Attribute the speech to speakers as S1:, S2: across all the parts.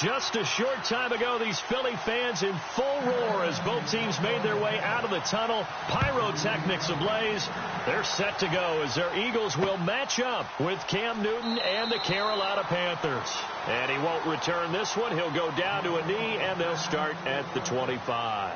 S1: Just a short time ago, these Philly fans in full roar as both teams made their way out of the tunnel. Pyrotechnics ablaze. They're set to go as their Eagles will match up with Cam Newton and the Carolina Panthers. And he won't return this one. He'll go down to a knee, and they'll start at the 25.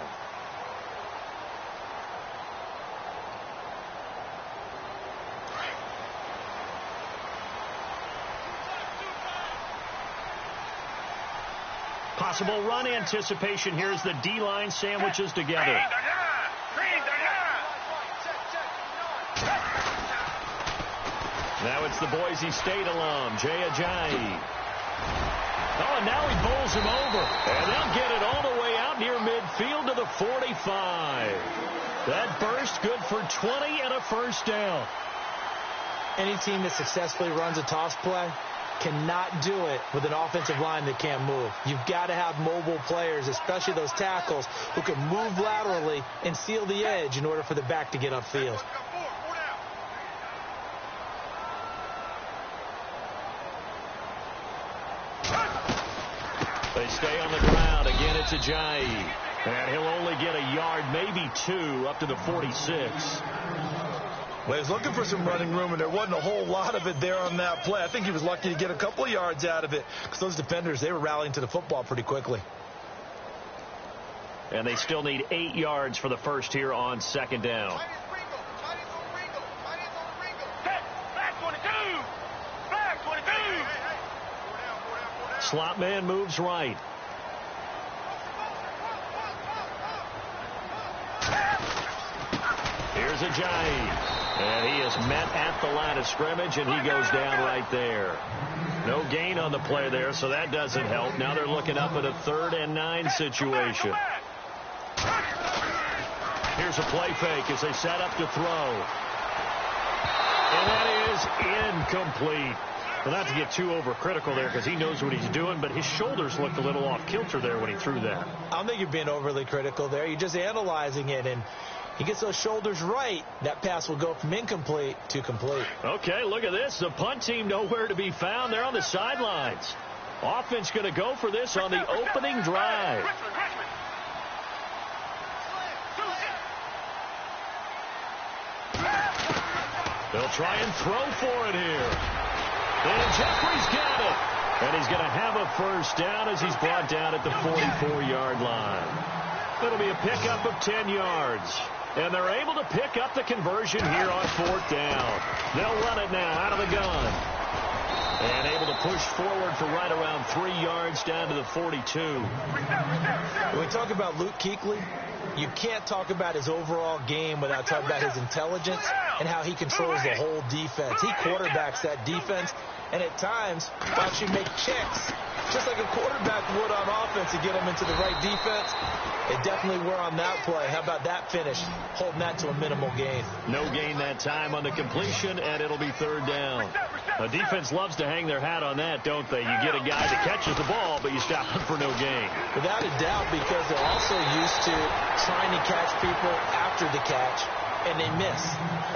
S1: Possible run anticipation here as the D-line sandwiches together. Now it's the Boise State alum, Jay Ajayi. Oh, and now he bowls him over. And they'll get it all the way out near midfield to the 45. That burst good for 20 and a first down.
S2: Any team that successfully runs a toss play cannot do it with an offensive line that can't move. You've got to have mobile players, especially those tackles, who can move laterally and seal the edge in order for the back to get upfield.
S1: They stay on the ground. Again, it's Ajayi. And he'll only get a yard, maybe two, up to the 46.
S3: Well, he was looking for some running room, and there wasn't a whole lot of it there on that play. I think he was lucky to get a couple of yards out of it because those defenders, they were rallying to the football pretty quickly.
S1: And they still need 8 yards for the first here on second down. Slot man moves right. Here's Ajayi. And he is met at the line of scrimmage, and he goes down right there. No gain on the play there, so that doesn't help. Now they're looking up at a 3rd and 9 situation. Here's a play fake as they set up to throw. And that is incomplete. Well, not to get too overcritical there because he knows what he's doing, but his shoulders looked a little off kilter there when he threw that.
S2: I don't think you're being overly critical there. You're just analyzing it, and he gets those shoulders right, that pass will go from incomplete to complete.
S1: Okay, look at this. The punt team nowhere to be found. They're on the sidelines. Offense going to go for this on the opening drive. They'll try and throw for it here. And Jeffrey's got it. And he's going to have a first down as he's brought down at the 44-yard line. It'll be a pickup of 10 yards. And they're able to pick up the conversion here on 4th down. They'll run it now out of the gun. And able to push forward for right around 3 yards down to the 42.
S2: When we talk about Luke Kuechly, you can't talk about his overall game without talking about his intelligence and how he controls the whole defense. He quarterbacks that defense, and at times will actually make checks, just like a quarterback would on offense to get him into the right defense. They definitely were on that play. How about that finish, holding that to a minimal gain?
S1: No gain that time on the completion, and it'll be 3rd down. The defense loves to hang their hat on that, don't they? You get a guy that catches the ball, but you stop him for no gain.
S2: Without a doubt, because they're also used to trying to catch people after the catch, and they miss.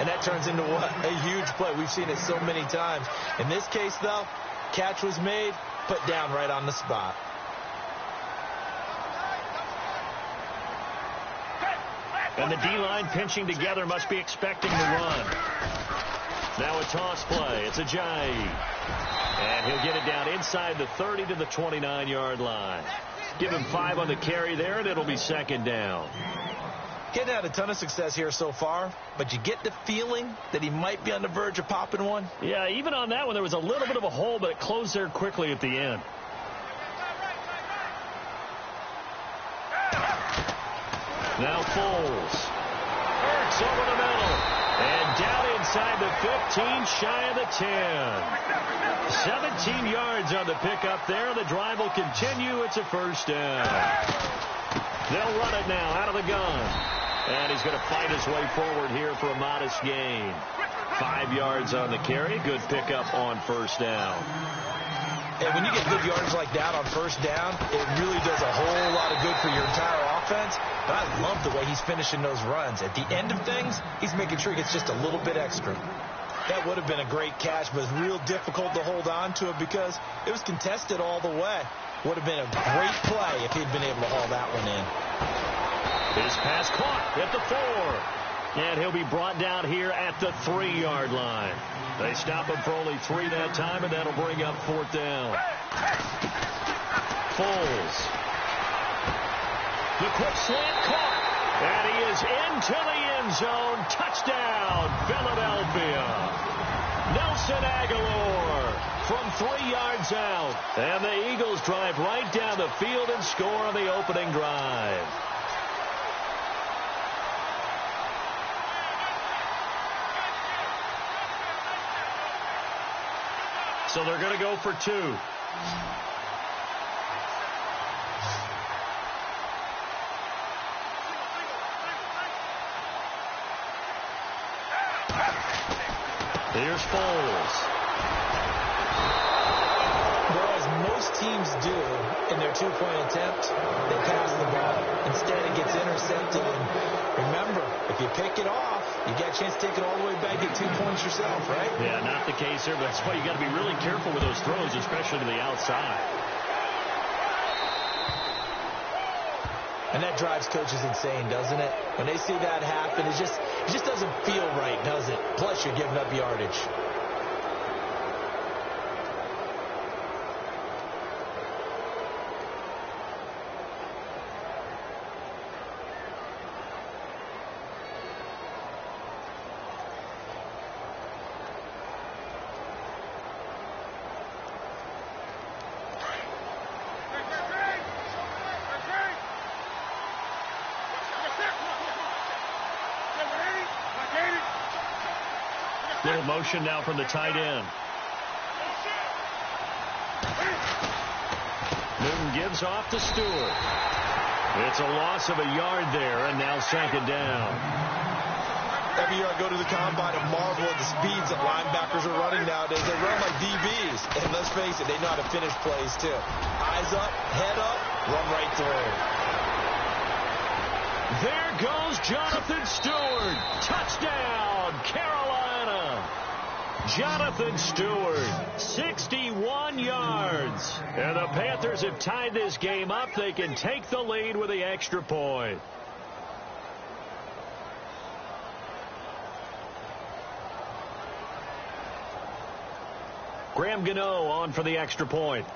S2: And that turns into a huge play. We've seen it so many times. In this case, though, catch was made, put down right on the spot.
S1: And the D-line pinching together must be expecting the run. Now a toss play. It's Ajayi. And he'll get it down inside the 30 to the 29-yard line. Give him 5 on the carry there, and it'll be 2nd down.
S2: Getting had a ton of success here so far, but you get the feeling that he might be on the verge of popping one.
S1: Yeah, even on that one, there was a little bit of a hole, but it closed there quickly at the end. Now Foles. Hurts over the middle. And down inside the 15, shy of the 10. 17 yards on the pickup there. The drive will continue. It's a first down. They'll run it now out of the gun. And he's going to fight his way forward here for a modest gain. 5 yards on the carry. Good pickup on first down.
S2: And when you get good yards like that on first down, it really does a whole lot of good for your entire offense. But I love the way he's finishing those runs. At the end of things, he's making sure he gets just a little bit extra. That would have been a great catch, but it's real difficult to hold on to it because it was contested all the way. Would have been a great play if he'd been able to haul that one in.
S1: His pass caught at the 4. And he'll be brought down here at the 3-yard line. They stop him for only 3 that time, and that'll bring up 4th down. Foles. The quick slant caught. And he is into the end zone. Touchdown, Philadelphia. Nelson Aguilar from 3 yards out. And the Eagles drive right down the field and score on the opening drive. So they're going to go for 2. Here's Foles.
S2: Whereas most teams do in their 2-point attempt, they pass the ball. Instead, it gets intercepted. And remember, if you pick it off, you got a chance to take it all the way back at 2 points yourself, right?
S1: Yeah, not the case here, but that's why you got to be really careful with those throws, especially to the outside.
S2: And that drives coaches insane, doesn't it? When they see that happen, it just doesn't feel right, does it? Plus, you're giving up yardage.
S1: Little motion now from the tight end. Newton gives off to Stewart. It's a loss of a yard there, and now 2nd down.
S3: Every year I go to the combine and marvel at the speeds that linebackers are running nowadays. They run like DBs. And let's face it, they know how to finish plays too. Eyes up, head up, run right through.
S1: There goes Jonathan Stewart. Touchdown, Carolina. Jonathan Stewart, 61 yards. And the Panthers have tied this game up. They can take the lead with the extra point. Graham Gano on for the extra point.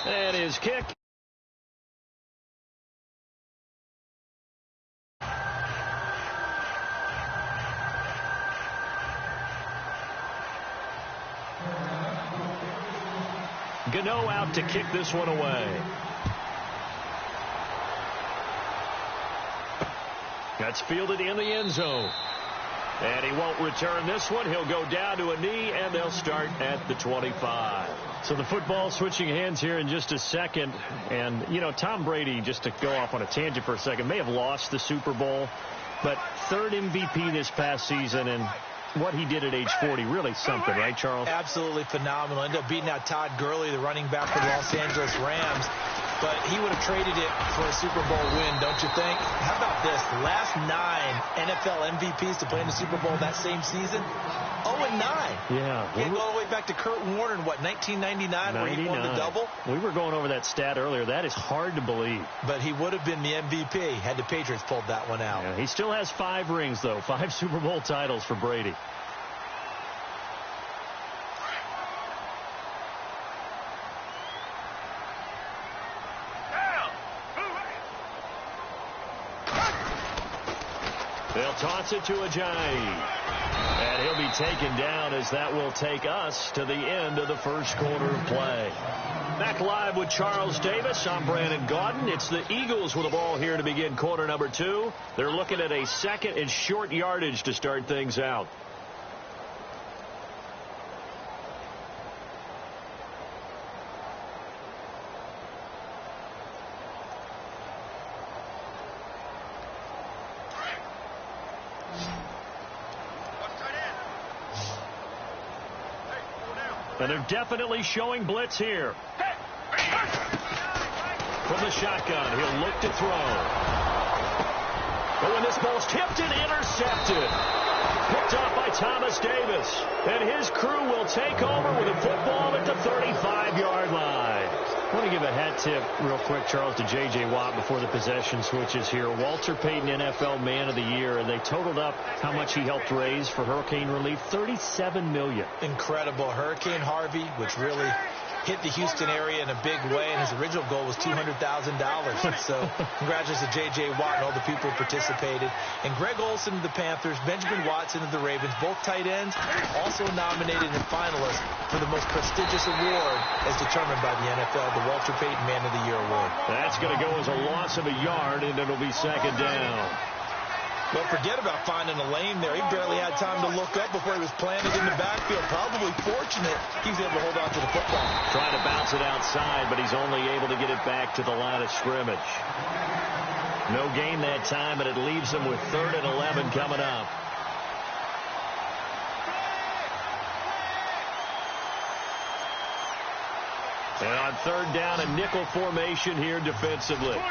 S1: And his kick. Gano out to kick this one away. That's fielded in the end zone. And he won't return this one. He'll go down to a knee, and they'll start at the 25. So the football switching hands here in just a second. And, you know, Tom Brady, just to go off on a tangent for a second, may have lost the Super Bowl, but 3rd MVP this past season, and what he did at age 40, really something, right, Charles?
S2: Absolutely phenomenal. Ended up beating out Todd Gurley, the running back for the Los Angeles Rams. But he would have traded it for a Super Bowl win, don't you think? How about this? The last 9 NFL MVPs to play in the Super Bowl that same season, 0-9.
S1: Yeah.
S2: You go all the way back to Kurt Warner in, what, 1999, where he won the double?
S1: We were going over that stat earlier. That is hard to believe.
S2: But he would have been the MVP had the Patriots pulled that one out.
S1: Yeah, he still has 5 rings, though. 5 Super Bowl titles for Brady. They'll toss it to Ajayi. And he'll be taken down as that will take us to the end of the first quarter of play. Back live with Charles Davis. I'm Brandon Gaudin. It's the Eagles with the ball here to begin quarter number 2. They're looking at a 2nd and short yardage to start things out. And they're definitely showing blitz here. From the shotgun, he'll look to throw. Oh, and this ball's tipped and intercepted. picked off by Thomas Davis. And his crew will take over with a football at the 35-yard line. I want to give a hat tip real quick, Charles, to J.J. Watt before the possession switches here. Walter Payton, NFL Man of the Year, and they totaled up how much he helped raise for hurricane relief, $37 million.
S2: Incredible. Hurricane Harvey, which really hit the Houston area in a big way, and his original goal was $200,000. So congratulations to J.J. Watt and all the people who participated. And Greg Olsen of the Panthers, Benjamin Watson of the Ravens, both tight ends, also nominated and finalists for the most prestigious award as determined by the NFL, the Walter Payton Man of the Year Award.
S1: That's going to go as a loss of a yard, and it'll be second down.
S3: But forget about finding a lane there. He barely had time to look up before he was planted in the backfield. Probably fortunate he was able to hold on to the football.
S1: Trying to bounce it outside, but he's only able to get it back to the line of scrimmage. No gain that time, and it leaves him with 3rd and 11 coming up. And on 3rd down, a nickel formation here defensively.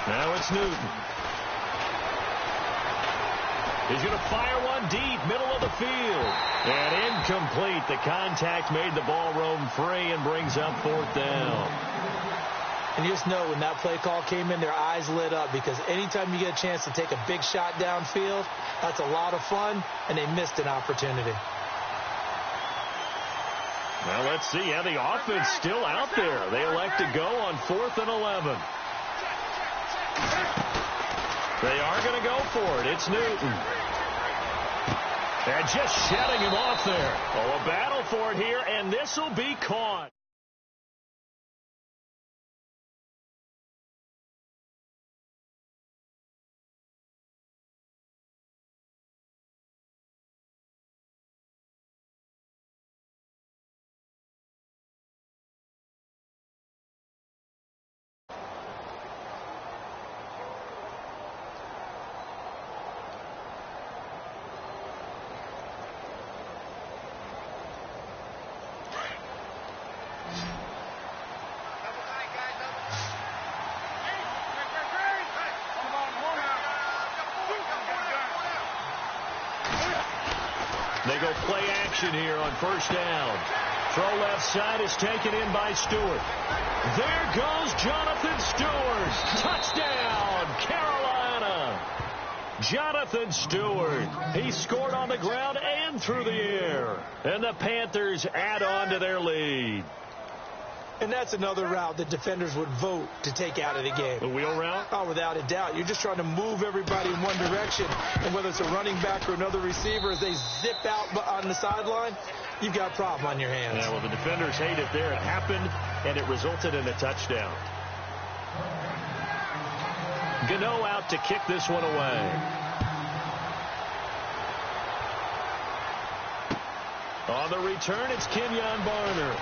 S1: Now it's Newton. He's going to fire one deep, middle of the field. And incomplete. The contact made the ball roam free and brings up 4th down.
S2: And you just know when that play call came in, their eyes lit up, because anytime you get a chance to take a big shot downfield, that's a lot of fun, and they missed an opportunity.
S1: Well, let's see. Yeah, the offense still out there. They elect to go on 4th and 11. They are going to go for it. It's Newton. And just shutting him off there. Oh, a battle for it here, and this will be caught. They go play action here on 1st down. Throw left side is taken in by Stewart. There goes Jonathan Stewart. Touchdown, Carolina. Jonathan Stewart. He scored on the ground and through the air. And the Panthers add on to their lead.
S2: And that's another route that defenders would vote to take out of the game.
S1: The wheel route?
S2: Oh, without a doubt. You're just trying to move everybody in one direction. And whether it's a running back or another receiver, as they zip out on the sideline, you've got a problem on your hands.
S1: Yeah, well, the defenders hate it there. It happened, and it resulted in a touchdown. Gano out to kick this one away. On the return, it's Kenyon Barner.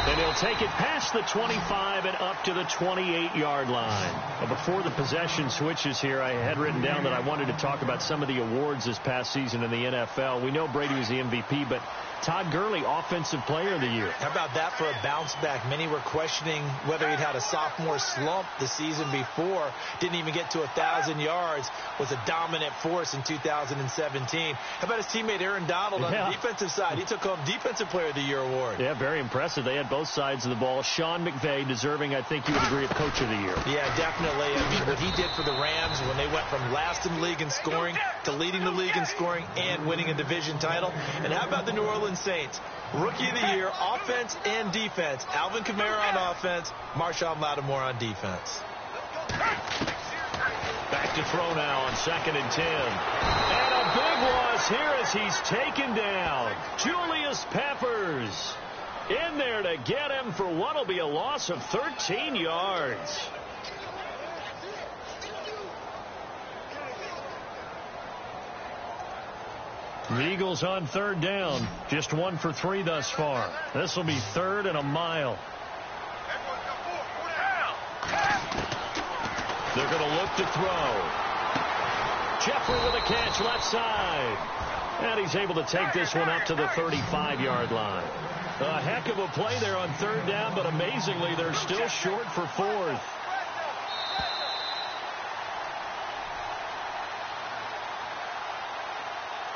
S1: And he'll take it past the 25 and up to the 28-yard line. Well, before the possession switches here, I had written down that I wanted to talk about some of the awards this past season in the NFL. We know Brady was the MVP, but Todd Gurley, Offensive Player of the Year.
S2: How about that for a bounce back? Many were questioning whether he'd had a sophomore slump the season before. Didn't even get to 1,000 yards. Was a dominant force in 2017. How about his teammate Aaron Donald on the defensive side? He took home Defensive Player of the Year award.
S1: Yeah, very impressive. They had both sides of the ball. Sean McVay deserving, I think you would agree, of Coach of the Year.
S2: Yeah, definitely. I mean, what he did for the Rams when they went from last in the league in scoring to leading the league in scoring and winning a division title. And how about the New Orleans Saints? Rookie of the Year, offense and defense. Alvin Kamara on offense, Marshawn Lattimore on defense.
S1: Back to throw now on 2nd and 10. And a big loss here as he's taken down. Julius Peppers in there to get him for what will be a loss of 13 yards. The Eagles on 3rd down. Just 1 for 3 thus far. This will be 3rd and a mile. They're going to look to throw. Jeffrey with a catch left side. And he's able to take this one up to the 35-yard line. A heck of a play there on third down, but amazingly, they're still short for fourth.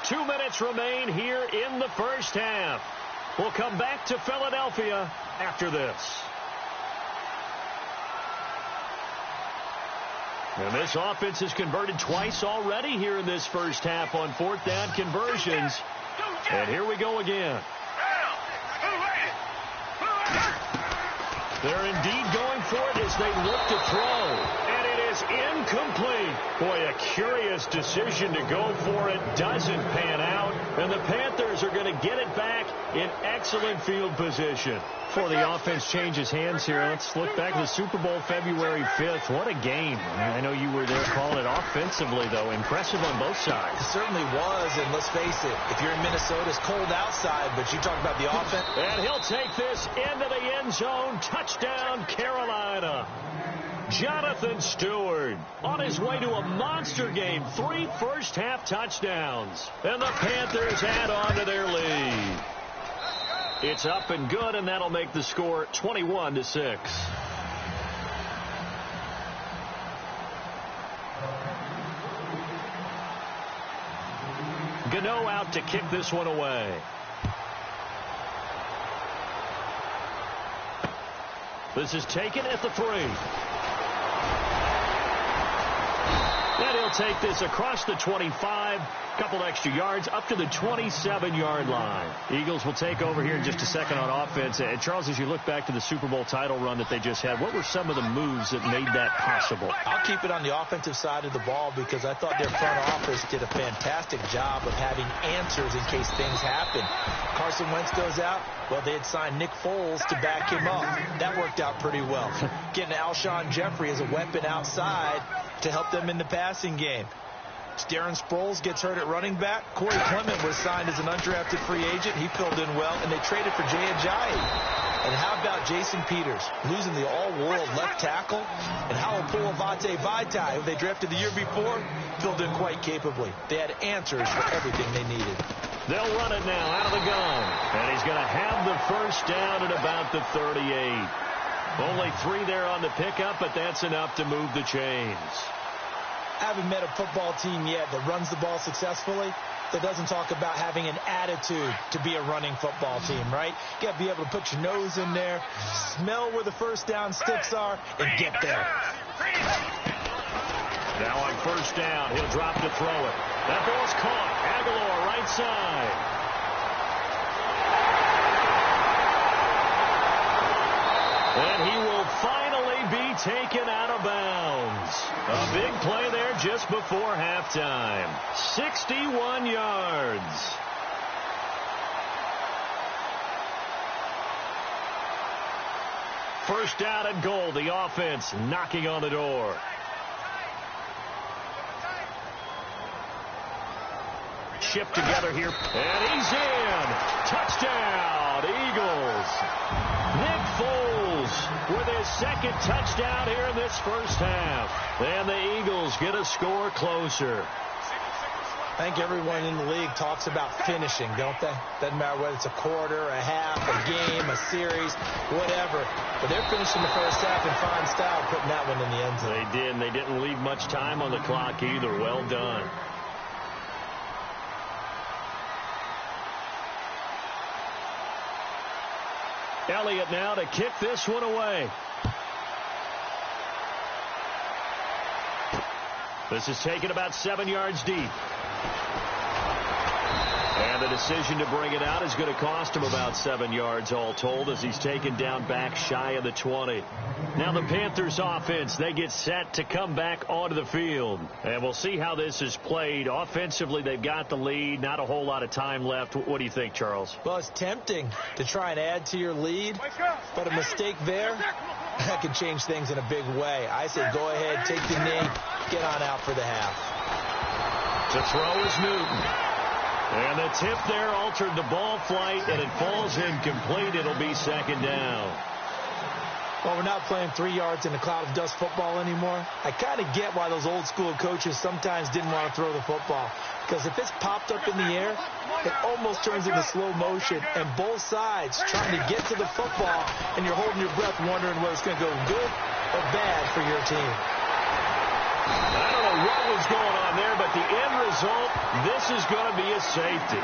S1: Two minutes remain here in the first half. We'll come back to Philadelphia after this. And this offense has converted twice already here in this first half on fourth down conversions. And here we go again. They're indeed going for it as they look to throw. And it is incomplete. Boy, a curious decision to go for it. Doesn't pan out. And the Panthers are going to get it back in excellent field position. Before the offense changes hands here, let's look back to the Super Bowl February 5th. What a game. I know you were there calling it offensively, though. Impressive on both sides.
S2: It certainly was, and let's face it, if you're in Minnesota, it's cold outside, but you talk about the offense.
S1: And he'll take this into the end zone. Touchdown, Carolina. Jonathan Stewart on his way to a monster game. 3 first-half touchdowns. And the Panthers add on to their lead. It's up and good, and that'll make the score 21-6. Gano out to kick this one away. This is taken at the 3. And he'll take this across the 25, couple extra yards, up to the 27-yard line. Eagles will take over here in just a second on offense. And Charles, as you look back to the Super Bowl title run that they just had, what were some of the moves that made that possible?
S2: I'll keep it on the offensive side of the ball because I thought their front office did a fantastic job of having answers in case things happen. Carson Wentz goes out. Well, they had signed Nick Foles to back him up. That worked out pretty well. Getting Alshon Jeffrey as a weapon outside to help them in the passing game. Darren Sproles gets hurt at running back. Corey Clement was signed as an undrafted free agent. He filled in well, and they traded for Jay Ajayi. And how about Jason Peters losing the all-world left tackle? And how Pulavate Vaitai, who they drafted the year before, filled in quite capably. They had answers for everything they needed.
S1: They'll run it now out of the gun. And he's going to have the first down at about the 38. Only 3 there on the pickup, but that's enough to move the chains.
S2: I haven't met a football team yet that runs the ball successfully that doesn't talk about having an attitude to be a running football team, right? You got to be able to put your nose in there, smell where the first down sticks are, and get there.
S1: Now on first down, he'll drop to throw it. That ball's caught. Aguilar right side. And he will finally be taken out of bounds. A big play there just before halftime. 61 yards. First down and goal. The offense knocking on the door. Shift together here. And he's in. Touchdown, Eagles. Nick Foles with his second touchdown here in this first half. And the Eagles get a score closer.
S2: I think everyone in the league talks about finishing, don't they? Doesn't matter whether it's a quarter, a half, a game, a series, whatever. But they're finishing the first half in fine style, putting that one in the end zone.
S1: They did, and they didn't leave much time on the clock either. Well done. Elliott now to kick this one away. This is taken about 7 yards deep. And the decision to bring it out is going to cost him about 7 yards all told as he's taken down back shy of the 20. Now the Panthers offense, they get set to come back onto the field. And we'll see how this is played. Offensively, they've got the lead. Not a whole lot of time left. What do you think, Charles?
S2: Well, it's tempting to try and add to your lead, but a mistake there, that could change things in a big way. I say go ahead, take the knee, get on out for the half.
S1: To throw is Newton. And the tip there altered the ball flight, and it falls incomplete. It'll be second down.
S2: Well, we're not playing 3 yards in a cloud of dust football anymore. I kind of get why those old school coaches sometimes didn't want to throw the football. Because if it's popped up in the air, it almost turns into slow motion. And both sides trying to get to the football, and you're holding your breath wondering whether it's going to go good or bad for your team.
S1: I don't know what was going on there, but the end result, this is going to be a safety.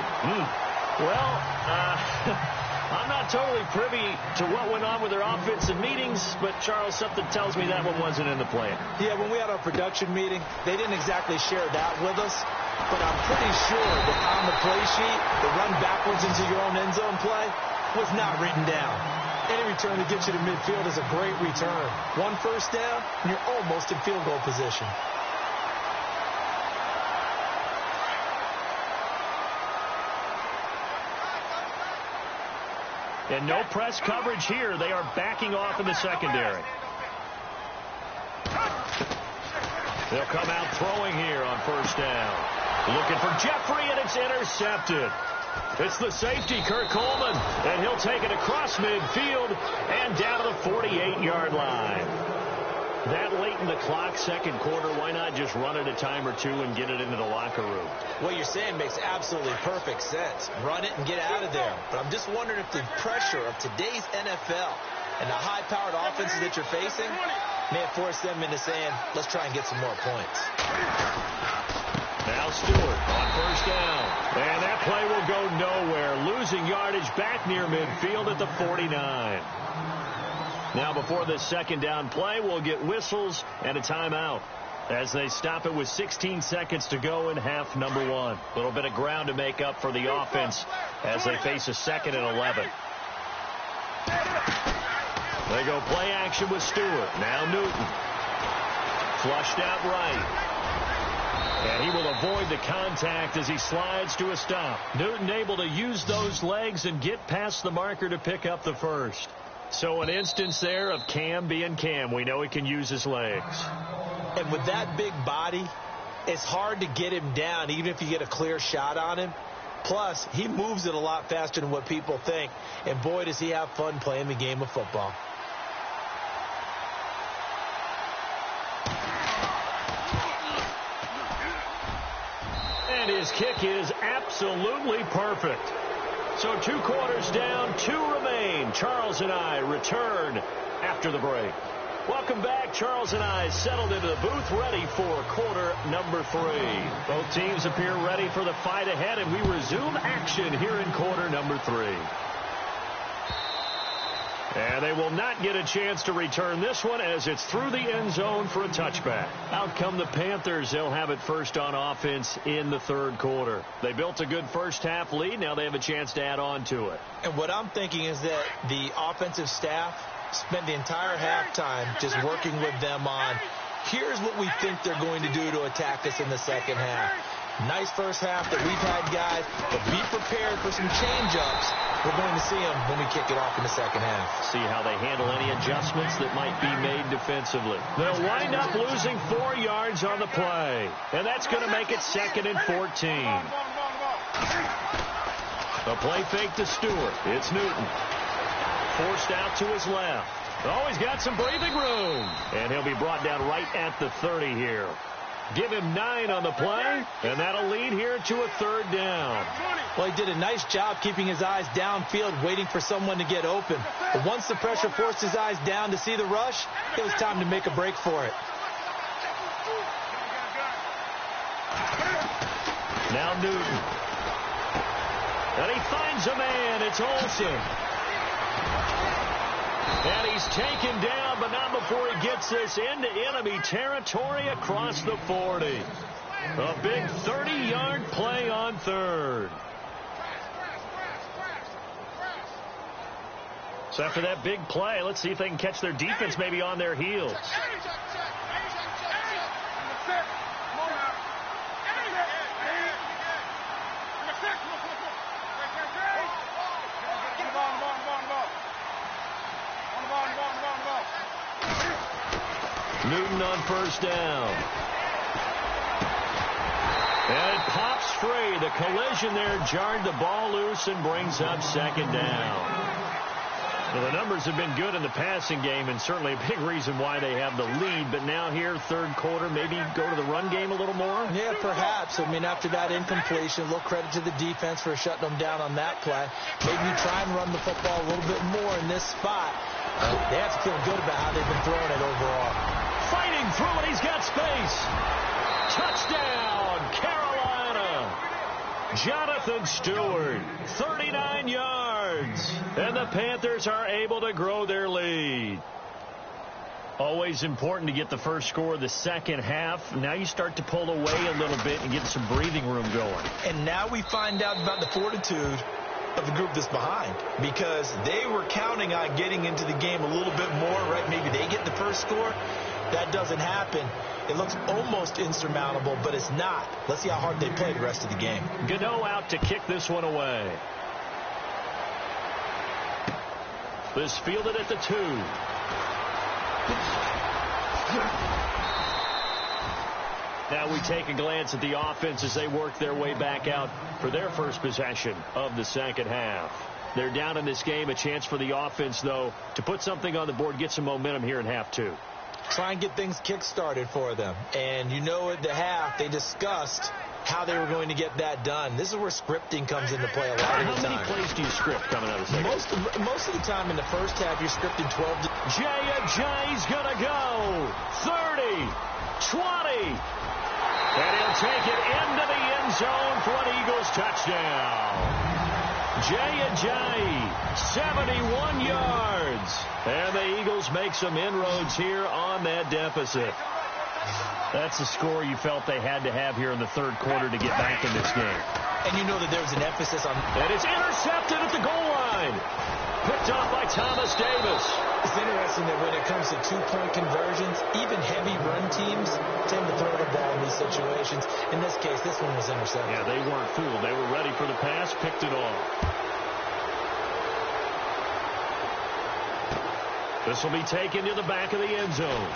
S1: Well, I'm not totally privy to what went on with their offensive meetings, but, Charles, something tells me that one wasn't in the plan.
S2: Yeah, when we had our production meeting, they didn't exactly share that with us, but I'm pretty sure that on the play sheet, the run backwards into your own end zone play was not written down. Any return that gets you to midfield is a great return. 1 first down, and you're almost in field goal position.
S1: And no press coverage here. They are backing off in the secondary. They'll come out throwing here on first down. Looking for Jeffrey, and it's intercepted. It's the safety, Kurt Coleman, and he'll take it across midfield and down to the 48-yard line. That late in the clock, second quarter, why not just run it a time or two and get it into the locker room?
S2: What you're saying makes absolutely perfect sense. Run it and get out of there. But I'm just wondering if the pressure of today's NFL and the high-powered offenses that you're facing may have forced them into saying, let's try and get some more points.
S1: Now Stewart on first down. And that play will go nowhere. Losing yardage back near midfield at the 49. Now before this second down play, we'll get whistles and a timeout as they stop it with 16 seconds to go in half number 1. A little bit of ground to make up for the offense as they face a 2nd and 11. They go play action with Stewart. Now Newton. Flushed out right. And he will avoid the contact as he slides to a stop. Newton able to use those legs and get past the marker to pick up the first. So an instance there of Cam being Cam. We know he can use his legs.
S2: And with that big body, it's hard to get him down even if you get a clear shot on him. Plus, he moves it a lot faster than what people think. And boy, does he have fun playing the game of football.
S1: And his kick is absolutely perfect. So 2 quarters down, 2 remain. Charles and I return after the break. Welcome back. Charles and I settled into the booth, ready for quarter number 3. Both teams appear ready for the fight ahead, and we resume action here in quarter number 3. And they will not get a chance to return this one as it's through the end zone for a touchback. Out come the Panthers. They'll have it first on offense in the 3rd quarter. They built a good first half lead. Now they have a chance to add on to it.
S2: And what I'm thinking is that the offensive staff spent the entire halftime just working with them on, here's what we think they're going to do to attack us in the second half. Nice first half that we've had, guys, but be prepared for some change-ups. We're going to see them when we kick it off in the second half.
S1: See how they handle any adjustments that might be made defensively. They'll wind up losing 4 yards on the play, and that's going to make it 2nd and 14. A play fake to Stewart. It's Newton. Forced out to his left. Oh, he's got some breathing room. And he'll be brought down right at the 30 here. Give him 9 on the play, and that'll lead here to a 3rd down.
S2: Well, he did a nice job keeping his eyes downfield, waiting for someone to get open. But once the pressure forced his eyes down to see the rush, it was time to make a break for it.
S1: Now Newton. And he finds a man. It's Olsen. And he's taken down, but not before he gets this into enemy territory across the 40. A big 30-yard play on 3rd. So after that big play, let's see if they can catch their defense maybe on their heels. Newton on first down. And it pops free. The collision there jarred the ball loose and brings up 2nd down. Well, the numbers have been good in the passing game, and certainly a big reason why they have the lead. But now here, third quarter, maybe go to the run game a little more?
S2: Yeah, perhaps. I mean, after that incompletion, a little credit to the defense for shutting them down on that play. Maybe you try and run the football a little bit more in this spot. They have to feel good about how they've been throwing it overall.
S1: Fighting through it, he's got space. Touchdown, Carolina. Jonathan Stewart, 39 yards. And the Panthers are able to grow their lead. Always important to get the first score of the second half. Now you start to pull away a little bit and get some breathing room going.
S2: And now we find out about the fortitude of the group that's behind, because they were counting on getting into the game a little bit more, right? Maybe they get the first score. That doesn't happen. It looks almost insurmountable, but it's not. Let's see how hard they play the rest of the game.
S1: Gano out to kick this one away. This fielded at the 2. Now we take a glance at the offense as they work their way back out for their first possession of the second half. They're down in this game. A chance for the offense, though, to put something on the board, get some momentum here in half 2.
S2: Try and get things kick-started for them. And you know at the half, they discussed how they were going to get that done. This is where scripting comes into play a lot of the time.
S1: How many plays do you script coming out of the second?
S2: Most of the time in the first half, you're scripting 12 to...
S1: Jay's going to go. 30, 20. And he'll take it into the end zone for an Eagles touchdown. Jay, 71 yards. And the Eagles make some inroads here on that deficit. That's the score you felt they had to have here in the third quarter to get back in this game.
S2: And you know that there was an emphasis on...
S1: And it's intercepted at the goal line. Picked off by Thomas Davis.
S2: It's interesting that when it comes to two-point conversions, even heavy run teams tend to throw the ball in these situations. In this case, this one was intercepted.
S1: Yeah, they weren't fooled. They were ready for the pass, picked it off. This will be taken to the back of the end zone.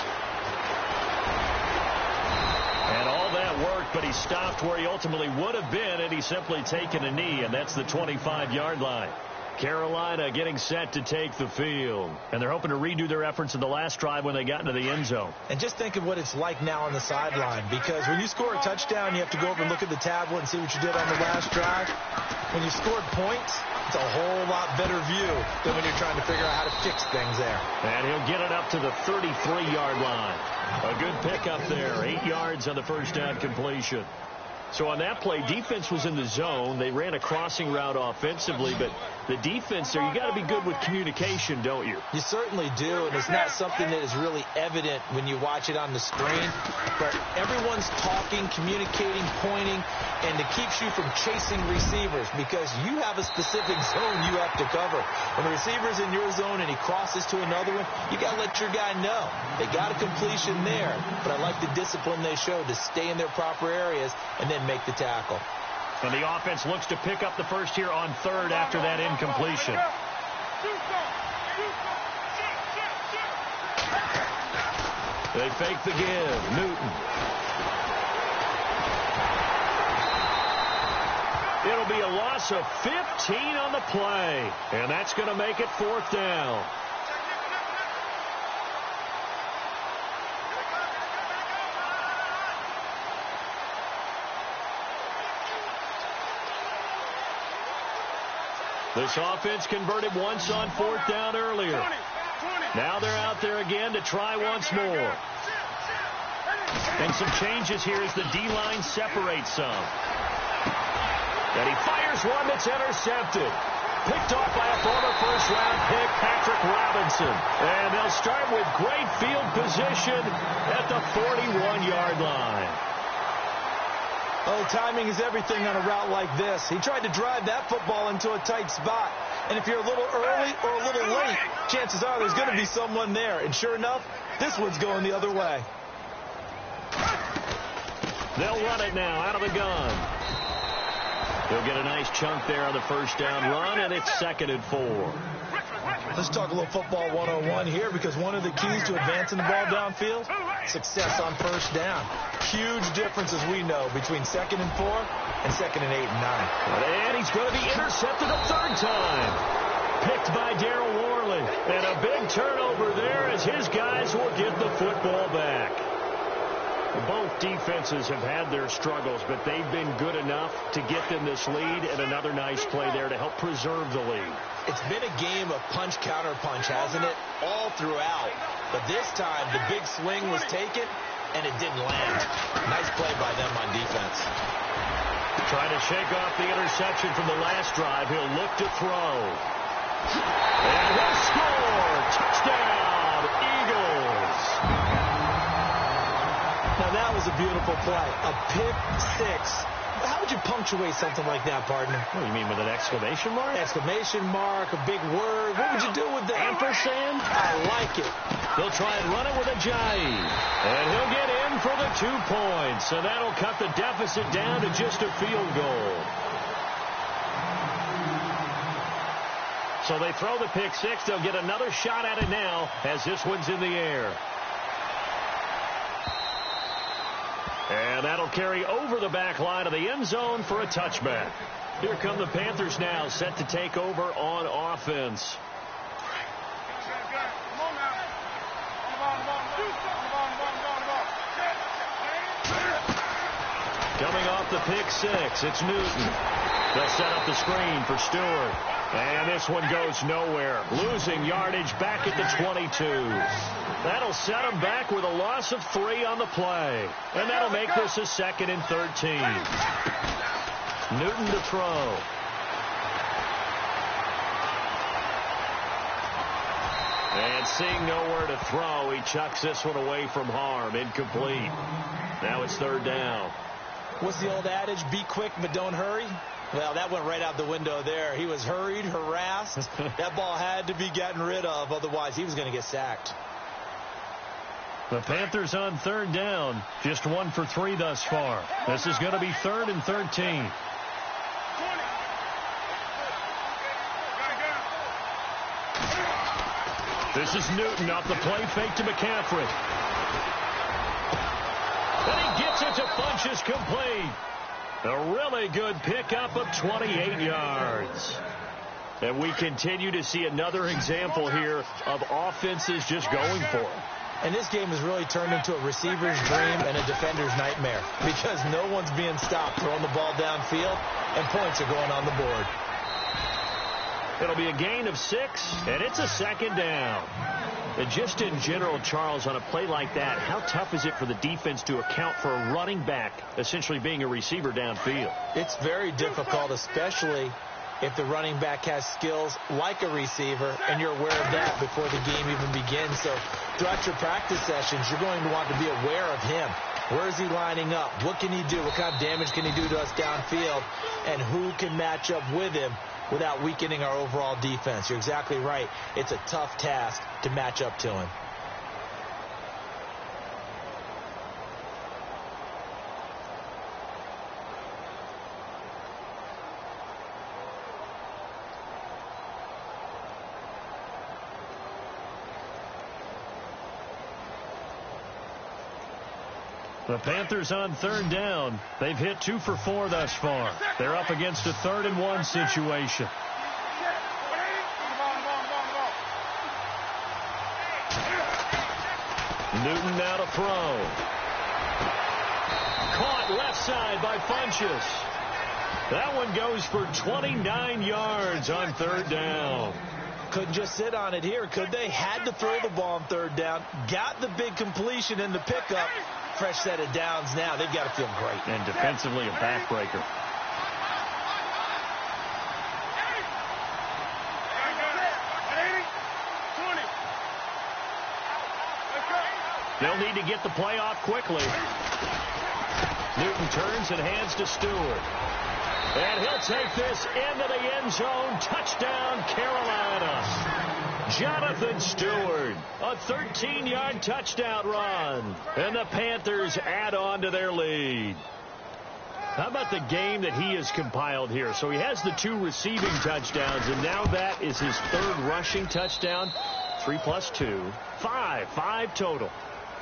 S1: And all that worked, but he stopped where he ultimately would have been, and he's simply taken a knee, and that's the 25-yard line. Carolina getting set to take the field. And they're hoping to redo their efforts in the last drive when they got into the end zone.
S2: And just think of what it's like now on the sideline, because when you score a touchdown, you have to go over and look at the tablet and see what you did on the last drive. When you scored points, it's a whole lot better view than when you're trying to figure out how to fix things there.
S1: And he'll get it up to the 33-yard line. A good pickup there. 8 yards on the first down completion. So on that play, defense was in the zone. They ran a crossing route offensively, but the defense there, you got to be good with communication, don't you?
S2: You certainly do, and it's not something that is really evident when you watch it on the screen. But everyone's talking, communicating, pointing, and it keeps you from chasing receivers because you have a specific zone you have to cover. When the receiver's in your zone and he crosses to another one, you got to let your guy know. They got a completion there, but I like the discipline they showed to stay in their proper areas and then make the tackle.
S1: And the offense looks to pick up the first here on third after that incompletion. They fake the give. Newton. It'll be a loss of 15 on the play. And that's going to make it fourth down. This offense converted once on fourth down earlier. Now they're out there again to try once more. And some changes here as the D-line separates some. And he fires one that's intercepted. Picked off by a former first-round pick, Patrick Robinson. And they'll start with great field position at the 41-yard line.
S2: Oh, timing is everything on a route like this. He tried to drive that football into a tight spot. And if you're a little early or a little late, chances are there's going to be someone there. And sure enough, this one's going the other way.
S1: They'll run it now out of the gun. They'll get a nice chunk there on the first down run, and it's 2nd and 4.
S2: Let's talk a little football 101 here, because one of the keys to advancing the ball downfield, success on first down. Huge difference, as we know, between 2nd and 4 and 2nd and 8 and 9.
S1: And he's going to be intercepted a third time. Picked by Darrell Warner. early. And a big turnover there as his guys will get the football back. Both defenses have had their struggles, but they've been good enough to get them this lead, and another nice play there to help preserve the lead.
S2: It's been a game of punch-counter-punch, hasn't it? All throughout. But this time, the big swing was taken, and it didn't land. Nice play by them on defense.
S1: Trying to shake off the interception from the last drive. He'll look to throw. And he'll score. Touchdown, Eagles.
S2: Now, that was a beautiful play. A pick six. How would you punctuate something like that, partner?
S1: What do you mean, with an exclamation mark?
S2: Exclamation mark, a big word. What would you do with that?
S1: Ampersand?
S2: I like it.
S1: They'll try and run it with a jive. And he'll get in for the 2 points. So that'll cut the deficit down to just a field goal. So they throw the pick six. They'll get another shot at it now as this one's in the air. And that'll carry over the back line of the end zone for a touchback. Here come the Panthers now, set to take over on offense. Coming off the pick six, it's Newton. They'll set up the screen for Stewart. And this one goes nowhere. Losing yardage back at the 22. That'll set him back with a loss of 3 on the play. And that'll make this a 2nd and 13. Newton to throw. And seeing nowhere to throw, he chucks this one away from harm. Incomplete. Now it's 3rd down.
S2: What's the old adage? Be quick, but don't hurry. Well, that went right out the window there. He was hurried, harassed. That ball had to be gotten rid of. Otherwise, he was going to get sacked.
S1: The Panthers on 3rd down. Just 1 for 3 thus far. This is going to be 3rd and 13. This is Newton off the play fake to McCaffrey. And he gets it to Funchess complete. A really good pickup of 28 yards. And we continue to see another example here of offenses just going for it.
S2: And this game has really turned into a receiver's dream and a defender's nightmare because no one's being stopped throwing the ball downfield, and points are going on the board.
S1: It'll be a gain of 6, and it's a 2nd down. And just in general, Charles, on a play like that, how tough is it for the defense to account for a running back essentially being a receiver downfield?
S2: It's very difficult, especially if the running back has skills like a receiver, and you're aware of that before the game even begins. So throughout your practice sessions, you're going to want to be aware of him. Where is he lining up? What can he do? What kind of damage can he do to us downfield? And who can match up with him without weakening our overall defense? You're exactly right. It's a tough task to match up to him.
S1: The Panthers on 3rd down. They've hit 2 for 4 thus far. They're up against a 3rd and 1 situation. Newton now to throw. Caught left side by Funchess. That one goes for 29 yards on 3rd down.
S2: Couldn't just sit on it here, could they? Had to throw the ball on 3rd down. Got the big completion in the pickup. Fresh set of downs now. They've got to feel great.
S1: And defensively a backbreaker. They'll need to get the play off quickly. Newton turns and hands to Stewart. And he'll take this into the end zone. Touchdown, Carolina. Jonathan Stewart, a 13-yard touchdown run. And the Panthers add on to their lead. How about the game that he has compiled here? So he has the 2 receiving touchdowns, and now that is his 3rd rushing touchdown. 3 plus 2, 5 total.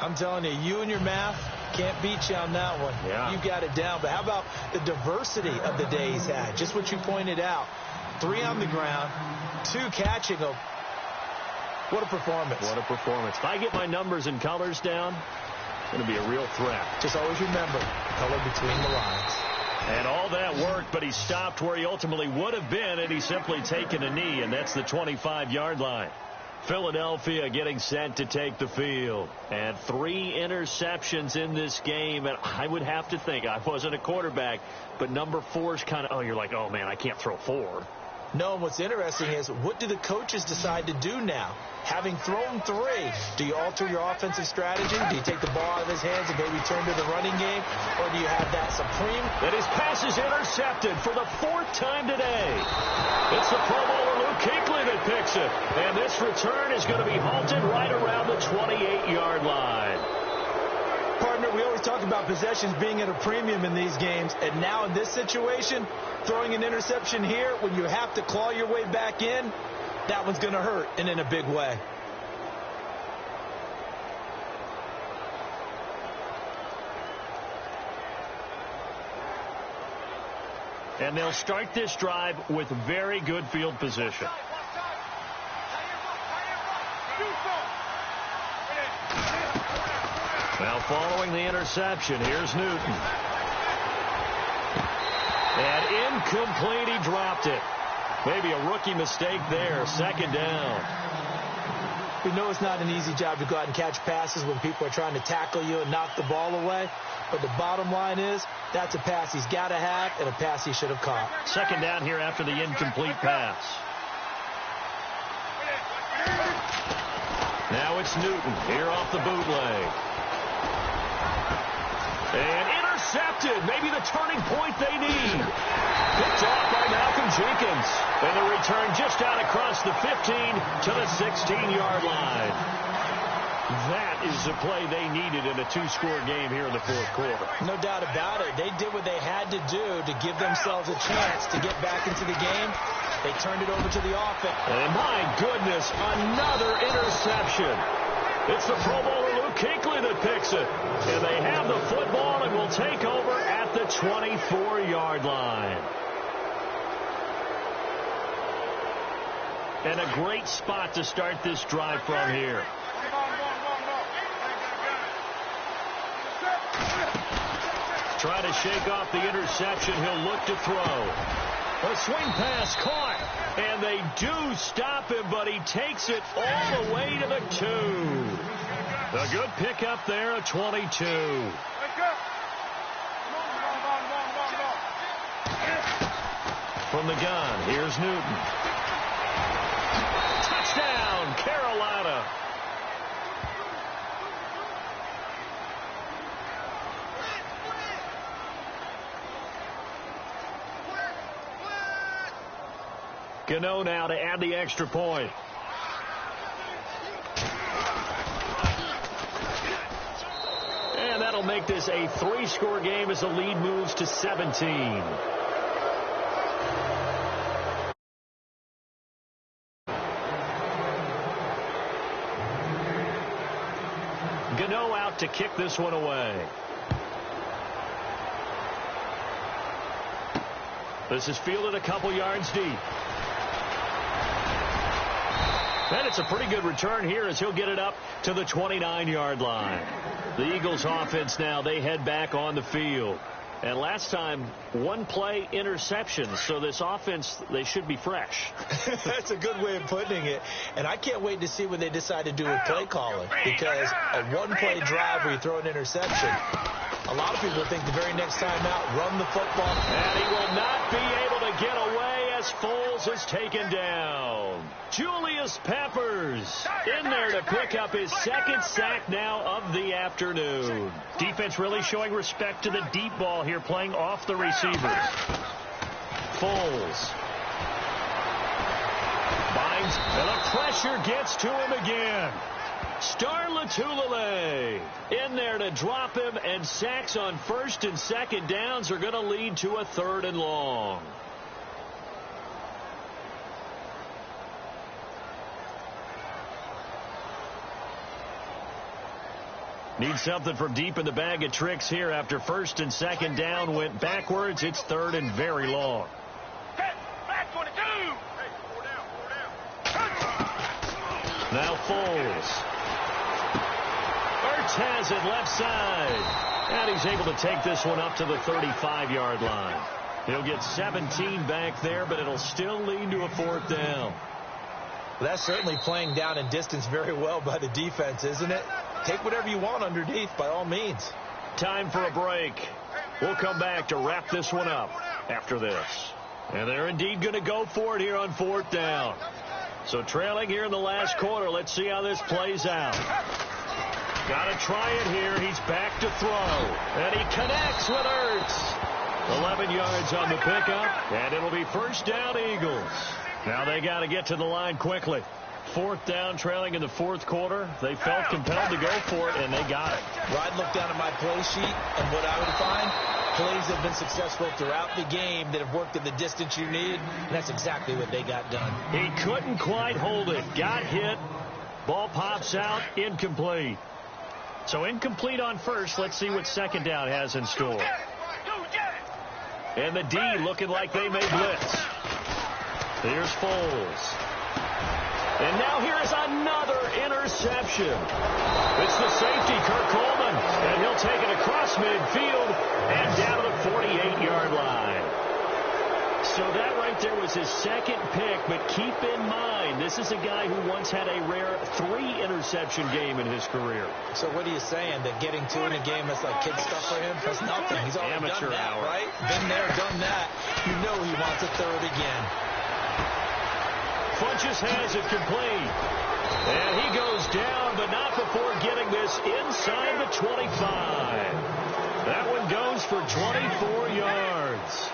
S2: I'm telling you, you and your math can't beat you on that one.
S1: Yeah.
S2: You got it down. But how about the diversity of the day he's had? Just what you pointed out. 3 on the ground, 2 catching them. What a performance.
S1: What a performance. If I get my numbers and colors down, it's going to be a real threat.
S2: Just always remember, color between the lines.
S1: And all that worked, but he stopped where he ultimately would have been, and he's simply taken a knee, and that's the 25-yard line. Philadelphia getting set to take the field. And 3 interceptions in this game. And I would have to think, I wasn't a quarterback, but number 4 is kind of, you're like, oh, man, I can't throw 4.
S2: No, and what's interesting is, what do the coaches decide to do now? Having thrown 3, do you alter your offensive strategy? Do you take the ball out of his hands and maybe turn to the running game? Or do you have that supreme?
S1: And his pass is intercepted for the 4th time today. It's the Pro Bowler Luke Kuechly that picks it. And this return is going to be halted right around the 28-yard line.
S2: Partner, we always talk about possessions being at a premium in these games, and now in this situation, throwing an interception here when you have to claw your way back in, that one's going to hurt, and in a big way.
S1: And they'll start this drive with very good field position. Now following the interception, here's Newton. And incomplete, he dropped it. Maybe a rookie mistake there, 2nd down.
S2: We know it's not an easy job to go out and catch passes when people are trying to tackle you and knock the ball away. But the bottom line is, that's a pass he's got to have and a pass he should have caught.
S1: 2nd down here after the incomplete pass. Now it's Newton here off the bootleg. And intercepted. Maybe the turning point they need. Picked off by Malcolm Jenkins. And the return just out across the 15 to the 16-yard line. That is the play they needed in a 2-score game here in the 4th quarter.
S2: No doubt about it. They did what they had to do to give themselves a chance to get back into the game. They turned it over to the offense.
S1: And my goodness, another interception. It's the Pro Bowler Luke Kuechly that picks it. And they have the football and will take over at the 24-yard line. And a great spot to start this drive from here. Trying to shake off the interception. He'll look to throw. A swing pass caught. And they do stop him, but he takes it all the way to the 2. A good pickup there, a 22. From the gun, here's Newton. Touchdown, Carolina. Gano now to add the extra point. And that'll make this a 3-score game as the lead moves to 17. Gano out to kick this one away. This is fielded a couple yards deep. And it's a pretty good return here as he'll get it up to the 29-yard line. The Eagles offense now, they head back on the field. And last time, 1-play interception. So this offense, they should be fresh.
S2: That's a good way of putting it. And I can't wait to see what they decide to do with play calling. Because a 1-play drive where you throw an interception, a lot of people think the very next time out, run the football.
S1: And he will not be able to get away as Foles is taken down. Julius Peppers in there to pick up his 2nd sack now of the afternoon. Defense really showing respect to the deep ball here, playing off the receivers. Foles binds, and the pressure gets to him again. Star Latulippe in there to drop him, and sacks on 1st and 2nd downs are going to lead to a 3rd and long. Need something from deep in the bag of tricks here after 1st and 2nd down went backwards. It's 3rd and very long. Now Foles. Ertz has it left side. And he's able to take this one up to the 35-yard line. He'll get 17 back there, but it'll still lead to a 4th down.
S2: Well, that's certainly playing down in distance very well by the defense, isn't it? Take whatever you want underneath, by all means.
S1: Time for a break. We'll come back to wrap this one up after this. And they're indeed going to go for it here on 4th down. So trailing here in the last quarter, let's see how this plays out. Got to try it here. He's back to throw. And he connects with Ertz. 11 yards on the pickup, and it'll be 1st down Eagles. Now they got to get to the line quickly. 4th down, trailing in the 4th quarter. They felt compelled to go for it, and they got it.
S2: Well, I'd look down at my play sheet, and what I would find, plays have been successful throughout the game that have worked in the distance you needed, and that's exactly what they got done.
S1: He couldn't quite hold it. Got hit. Ball pops out. Incomplete. So incomplete on first. Let's see what 2nd down has in store. And the D looking like they may blitz. Here's Foles. And now here is another interception. It's the safety, Kirk Coleman. And he'll take it across midfield and down to the 48-yard line. So that right there was his 2nd pick, but keep in mind, this is a guy who once had a rare 3-interception game in his career.
S2: So what are you saying, that getting 2 in a game is like kid stuff for him? That's nothing. He's already
S1: amateur
S2: done that,
S1: hour.
S2: right? Been there, done that. You know he wants a 3rd again.
S1: Funches has it complete. And he goes down, but not before getting this inside the 25. That one goes for 24 yards.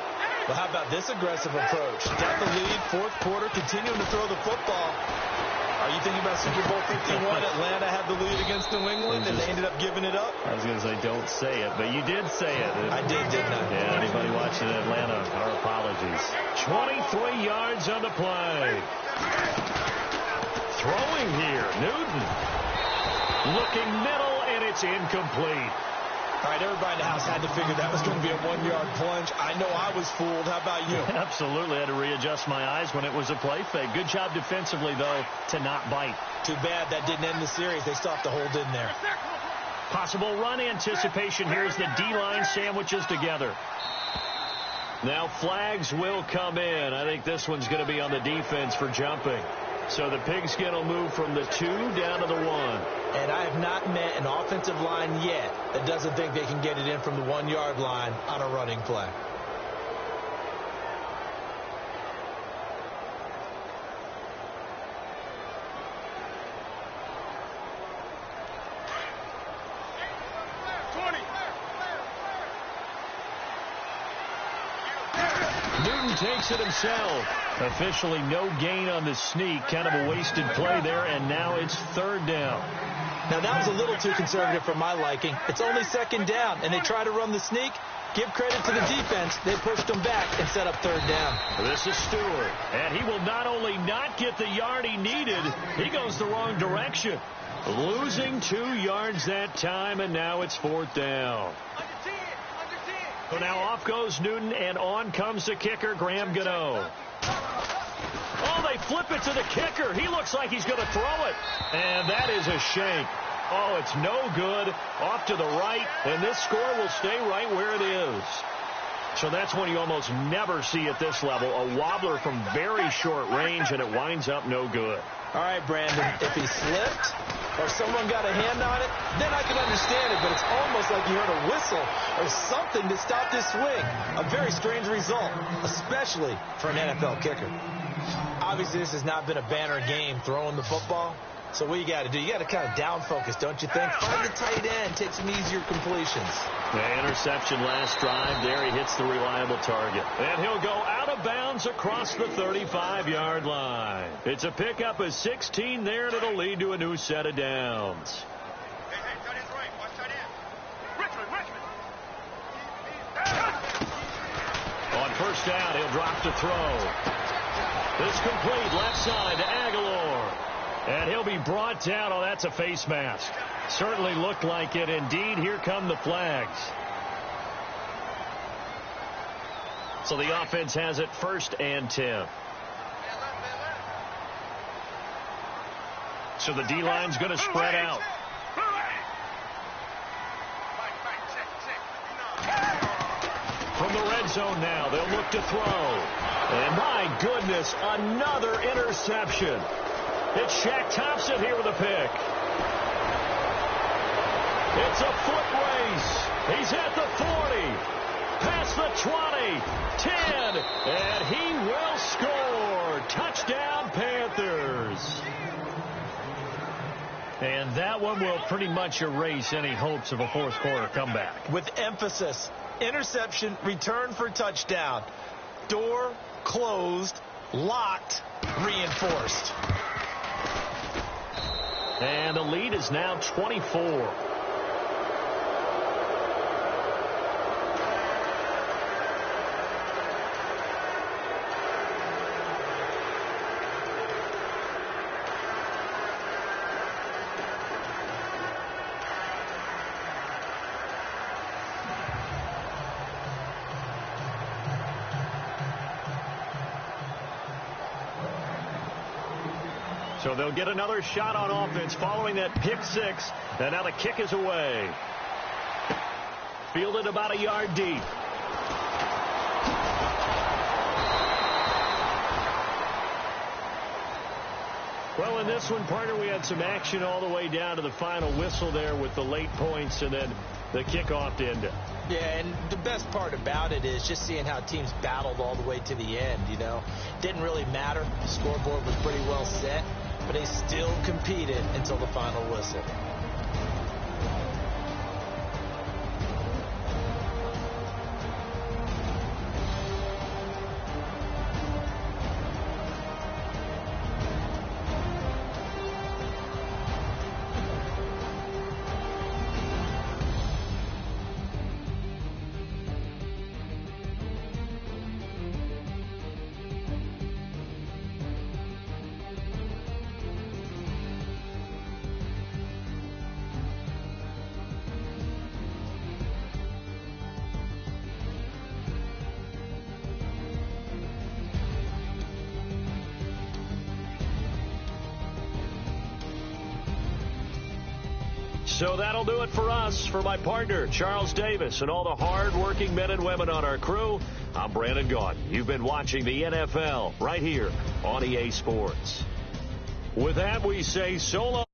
S2: Well, how about this aggressive approach? Got the lead, 4th quarter, continuing to throw the football. Are you thinking about Super Bowl 51? Atlanta had the lead against New England, and they ended up giving it up?
S1: I was going to say, don't say it, but you did say it.
S2: I did, didn't I?
S1: Yeah, anybody watching Atlanta, our apologies. 23 yards on the play. Throwing here, Newton. Looking middle, and it's incomplete.
S2: All right, everybody in the house had to figure that was going to be a 1-yard plunge. I know I was fooled. How about you?
S1: Absolutely. I had to readjust my eyes when it was a play fake. Good job defensively, though, to not bite.
S2: Too bad that didn't end the series. They still have to hold in there.
S1: Possible run anticipation. Here's the D-line sandwiches together. Now flags will come in. I think this one's going to be on the defense for jumping. So the pigskin will move from the 2 down to the 1.
S2: And I have not met an offensive line yet that doesn't think they can get it in from the 1-yard line on a running play.
S1: Newton takes it himself. Officially no gain on the sneak. Kind of a wasted play there, and now it's 3rd down.
S2: Now, that was a little too conservative for my liking. It's only 2nd down, and they try to run the sneak. Give credit to the defense. They pushed them back and set up 3rd down.
S1: This is Stewart, and he will not only not get the yard he needed, he goes the wrong direction. Losing 2 yards that time, and now it's 4th down. So now off goes Newton, and on comes the kicker, Graham Gano. Oh, they flip it to the kicker. He looks like he's going to throw it. And that is a shank. Oh, it's no good. Off to the right, and this score will stay right where it is. So that's one you almost never see at this level. A wobbler from very short range, and it winds up no good.
S2: All right, Brandon, if he slipped or someone got a hand on it, then I can understand it, but it's almost like you heard a whistle or something to stop this swing. A very strange result, especially for an NFL kicker. Obviously, this has not been a banner game throwing the football. So what you got to do, you got to kind of down focus, don't you think? Find the tight end, take some easier completions.
S1: The interception last drive there. He hits the reliable target. And he'll go out of bounds across the 35-yard line. It's a pickup of 16 there, and it'll lead to a new set of downs. On 1st down, he'll drop to throw. This complete left side to Aguilar. And he'll be brought down. Oh, that's a face mask. Certainly looked like it. Indeed, here come the flags. So the offense has it 1st and 10. so the D-line's going to spread out. From the red zone now, they'll look to throw. And my goodness, another interception. It's Shaq Thompson here with a pick. It's a foot race. He's at the 40, past the 20, 10, and he will score. Touchdown, Panthers. And that one will pretty much erase any hopes of a fourth quarter comeback.
S2: With emphasis, interception, return for touchdown. Door closed, locked, reinforced.
S1: And the lead is now 24. So they'll get another shot on offense following that pick six. And now the kick is away. Fielded about a yard deep. Well, in this one, partner, we had some action all the way down to the final whistle there with the late points and then the kickoff to end it.
S2: Yeah, and the best part about it is just seeing how teams battled all the way to the end, you know. Didn't really matter. The scoreboard was pretty well set, but they still competed until the final whistle.
S1: So that'll do it for us. For my partner, Charles Davis, and all the hard-working men and women on our crew, I'm Brandon Gaudin. You've been watching the NFL right here on EA Sports. With that, we say so long.